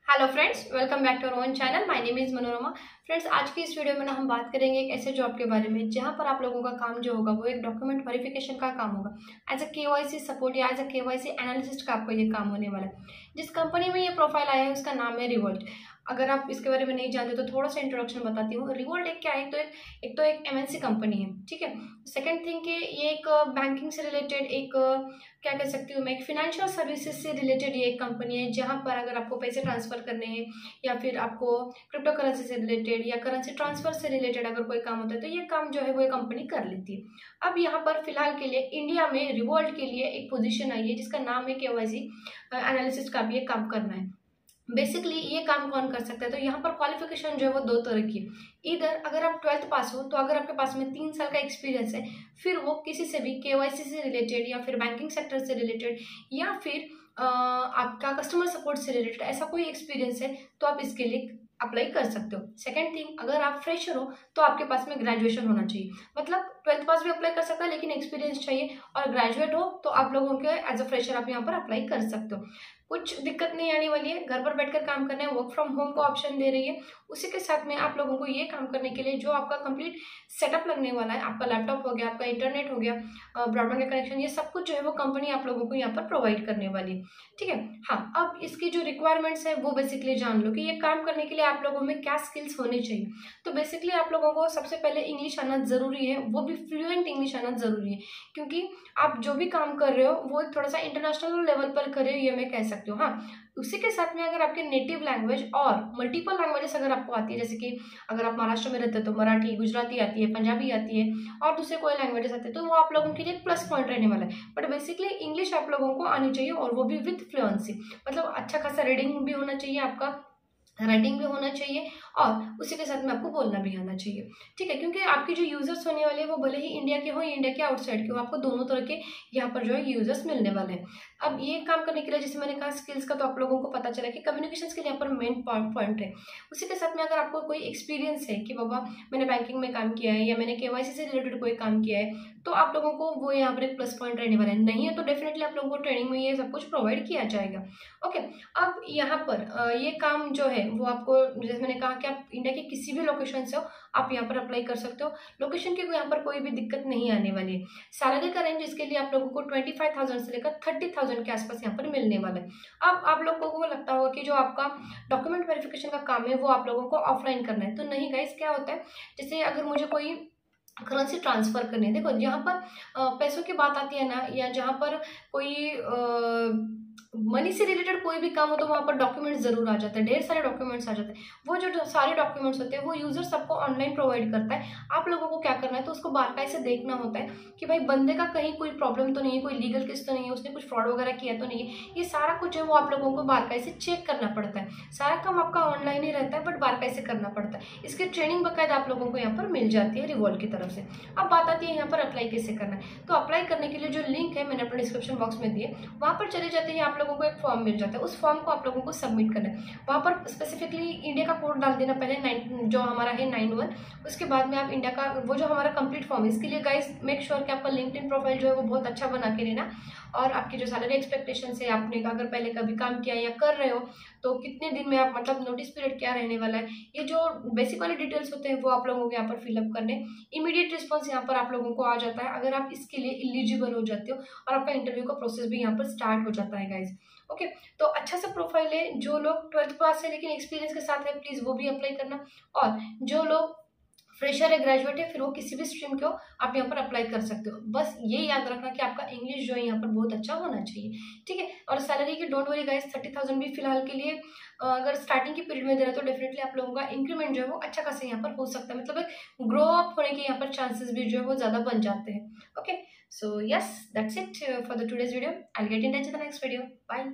Hello friends, welcome back to our own channel. My name is Manorama. Friends, आज की इस video में हम बात करेंगे एक ऐसे जॉब के बारे में जहां पर आप लोगों का काम जो होगा वो एक डॉक्यूमेंट वेरिफिकेशन का काम होगा। एज अ केवाईसी सपोर्ट या एज अ केवाईसी एनालिसिस्ट का आपको ये काम होने वाला है। जिस कंपनी में ये प्रोफाइल आया है उसका नाम है रिवोल्ट। अगर आप इसके बारे में नहीं जानते तो थोड़ा सा इंट्रोडक्शन बताती हूँ। रिवोल्ट एक क्या है, तो एक एमएनसी कंपनी है, ठीक है। सेकंड थिंग कि ये एक बैंकिंग से रिलेटेड एक क्या कह सकती हूँ मैं, एक फिनेंशियल सर्विसेज से रिलेटेड ये एक कंपनी है जहाँ पर अगर आपको पैसे ट्रांसफर करने हैं या फिर आपको क्रिप्टो करेंसी से रिलेटेड या करेंसी ट्रांसफर से रिलेटेड अगर कोई काम होता है तो ये काम जो है वो ये कंपनी कर लेती है। अब यहाँ पर फिलहाल के लिए इंडिया में रिवोल्ट के लिए एक पोजीशन आई है जिसका नाम है केवाईसी एनालिसिस्ट का भी ये काम करना है। बेसिकली ये काम कौन कर सकता है, तो यहाँ पर क्वालिफिकेशन जो है वो दो तरह की है। इधर अगर आप 12th पास हो तो अगर आपके पास में 3 साल का एक्सपीरियंस है, फिर वो किसी से भी केवाईसी से रिलेटेड या फिर बैंकिंग सेक्टर से रिलेटेड या फिर आपका कस्टमर सपोर्ट से रिलेटेड ऐसा कोई एक्सपीरियंस है तो आप इसके लिए अप्लाई कर सकते हो। सेकंड थिंग, अगर आप फ्रेशर हो तो आपके पास में ग्रेजुएशन होना चाहिए, मतलब 12th पास भी अप्लाई कर सकता है लेकिन एक्सपीरियंस चाहिए, और ग्रेजुएट हो तो आप लोगों के एज अ फ्रेशर आप यहाँ पर अप्लाई कर सकते हो। कुछ दिक्कत नहीं आने वाली है, घर पर बैठकर काम करना है, वर्क फ्रॉम होम का ऑप्शन दे रही है। उसी के साथ में आप लोगों को ये काम करने के लिए जो आपका कंप्लीट सेटअप लगने वाला है, आपका लैपटॉप हो गया, आपका इंटरनेट हो गया, ब्रॉडबैंड का कनेक्शन, ये सब कुछ जो है वो कंपनी आप लोगों को यहाँ पर प्रोवाइड करने वाली है, ठीक है। हाँ, अब इसकी जो रिक्वायरमेंट्स है वो बेसिकली जान लो कि ये काम करने के लिए आप लोगों में क्या स्किल्स होने चाहिए। तो बेसिकली आप लोगों को सबसे पहले इंग्लिश आना जरूरी है, वो भी फ्लुएंट इंग्लिश आना जरूरी है, क्योंकि आप जो भी काम कर रहे हो वो थोड़ा सा इंटरनेशनल लेवल पर कर रहे हो, ये मैं कह सकती हूँ। हाँ, उसी के साथ में अगर आपके नेटिव लैंग्वेज और मल्टीपल लैंग्वेजेस अगर आपको आती है, जैसे कि अगर आप महाराष्ट्र में रहते हो तो मराठी, गुजराती आती है, पंजाबी आती है और दूसरे कोई लैंग्वेजेस आते हैं, तो वो आप लोगों के लिए एक प्लस पॉइंट रहने वाला है। बट बेसिकली इंग्लिश आप लोगों को आनी चाहिए और वो भी विथ फ्लुएंसी, मतलब अच्छा खासा रीडिंग भी होना चाहिए आपका, राइटिंग भी होना चाहिए और उसी के साथ में आपको बोलना भी आना चाहिए, ठीक है। क्योंकि आपके जो यूजर्स होने वाले हैं वो भले ही इंडिया के हो या इंडिया के आउटसाइड के हो, आपको दोनों तरह के यहाँ पर जो है यूजर्स मिलने वाले हैं। अब ये काम करने के लिए जैसे मैंने कहा स्किल्स का, तो आप लोगों को पता चला कि कम्युनिकेशन स्किल यहाँ पर मेन पॉइंट है। उसी के साथ में अगर आपको कोई एक्सपीरियंस है कि बाबा मैंने बैंकिंग में काम किया है या मैंने केवाईसी से रिलेटेड कोई काम किया है, तो आप लोगों को वो यहाँ पर एक प्लस पॉइंट रहने वाला है। नहीं है तो डेफिनेटली आप लोगों को ट्रेनिंग में ये सब कुछ प्रोवाइड किया जाएगा। ओके, अब यहाँ पर ये काम जो है वो आपको, जैसे मैंने कहा कि आप इंडिया के किसी भी लोकेशन से हो आप यहाँ पर अप्लाई कर सकते हो। लोकेशन की यहाँ पर कोई भी दिक्कत नहीं आने वाली है। सैलरी का रेंज इसके लिए आप लोगों को 25,000 से लेकर 30,000 के आसपास यहाँ पर मिलने वाला है। अब आप लोगों को लगता होगा कि जो आपका डॉक्यूमेंट वेरिफिकेशन का काम है वो आप लोगों को ऑफलाइन करना है, तो नहीं गाइस, क्या होता है, जैसे अगर मुझे कोई करेंसी ट्रांसफर करनी है, देखो जहाँ पर पैसों की बात आती है ना, या जहाँ पर कोई मनी से रिलेटेड कोई भी काम हो तो वहाँ पर डॉक्यूमेंट्स जरूर आ जाते हैं, ढेर सारे डॉक्यूमेंट्स आ जाते हैं। वो जो सारे डॉक्यूमेंट्स होते हैं वो यूजर सबको ऑनलाइन प्रोवाइड करता है। आप लोगों को क्या करना है, तो उसको बाकायदे से देखना होता है कि भाई बंदे का कहीं कोई प्रॉब्लम तो नहीं है, कोई लीगल केस तो नहीं है, उसने कुछ फ्रॉड वगैरह किया तो नहीं है। ये सारा कुछ है वो आप लोगों को बाकायदे से चेक करना पड़ता है। सारा काम आपका ऑनलाइन ही रहता है बट बाकायदे से करना पड़ता है। इसकी ट्रेनिंग बाकायदा आप लोगों को यहाँ पर मिल जाती है रिवॉल्ट की तरफ से। अब बात आती है यहाँ पर अप्लाई कैसे करना है, तो अप्लाई करने के लिए जो लिंक है मैंने अपने डिस्क्रिप्शन बॉक्स में दिए, वहाँ पर चले जाते हैं, आप लोगों को एक फॉर्म मिल जाता है। उस फॉर्म को आप लोगों को सबमिट करना है। वहाँ पर स्पेसिफिकली इंडिया का कोड डाल देना पहले, 9 जो हमारा है 91। उसके बाद में आप इंडिया का वो जो हमारा कंप्लीट फॉर्म है, इसके लिए गाइस मेक श्योर कि आपका लिंक्डइन प्रोफाइल जो है वो बहुत अच्छा बना के लेना, और आपकी जो सैलरी एक्सपेक्टेशन है, आपने अगर पहले कभी काम किया या कर रहे हो तो कितने दिन में आप, मतलब नोटिस पीरियड क्या रहने वाला है, ये जो बेसिक वाले डिटेल्स होते हैं वो आप लोगों को यहाँ पर फिलअप करने। इमीडिएट रिस्पॉन्स यहाँ पर आप लोगों को आ जाता है अगर आप इसके लिए एलिजिबल हो जाते हो, और आपका इंटरव्यू का प्रोसेस भी यहाँ पर स्टार्ट हो जाता है गाइज। ओके, तो अच्छा सा प्रोफाइल है। जो लोग 12th पास है लेकिन एक्सपीरियंस के साथ है, प्लीज वो भी अप्लाई करना, और जो लोग फ्रेशर है, ग्रेजुएट है, फिर वो किसी भी स्ट्रीम के हो आप यहाँ पर अप्लाई कर सकते हो। बस ये याद रखना कि आपका इंग्लिश जो है यहाँ पर बहुत अच्छा होना चाहिए, ठीक है। और सैलरी की डोंट वरी गाइस, 30,000 भी फिलहाल के लिए अगर स्टार्टिंग की पीरियड में दे रहे तो डेफिनेटली आप लोगों का इंक्रीमेंट जो है वो अच्छा खासा यहाँ पर हो सकता है, मतलब ग्रो अप होने के यहाँ पर चांसेस भी जो है वो ज़्यादा बन जाते हैं। Okay, so yes, that's it for the today's video. I will get in touch in the next video. Bye.